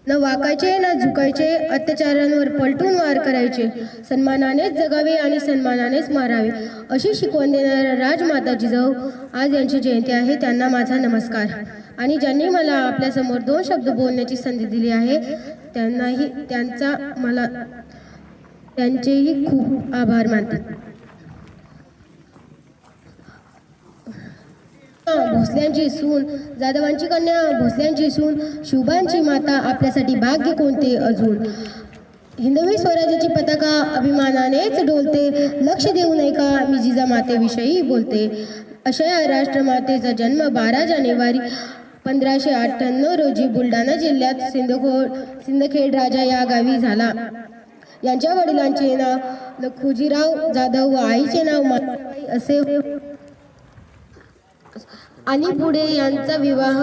न वाकायचे न झुकायचे, अत्याचारांवर पलटून वार करायचे, सन्मानानेच जगावे आणि सन्मानानेच मारावे, अशी शिकवण देणाऱ्या राजमाता जिजाऊ आज यांची जयंती आहे. त्यांना माझा नमस्कार. आणि ज्यांनी मला आपल्यासमोर 2 शब्द बोलण्याची संधी दिली आहे त्यांचेही खूप आभार मानते. भोसल्यांची सून, जाधवांची कन्या, भोसल्यांची सून, शुभांची माता, आपल्यासाठी भाग्य कोणते अजून. हिंदवी स्वराज्याची पताका अभिमानानेच डोलते, लक्ष देऊ नये का मी जिजामातेविषयी बोलते. अशा या राष्ट्रमातेचा जन्म 12 जानेवारी 1598 रोजी बुलढाणा जिल्ह्यात सिंदखेड राजा या गावी झाला. यांच्या वडिलांचे नाव लखुजीराव जाधव व आईचे नाव माताबाई असे आणि पुढे यांचा विवाह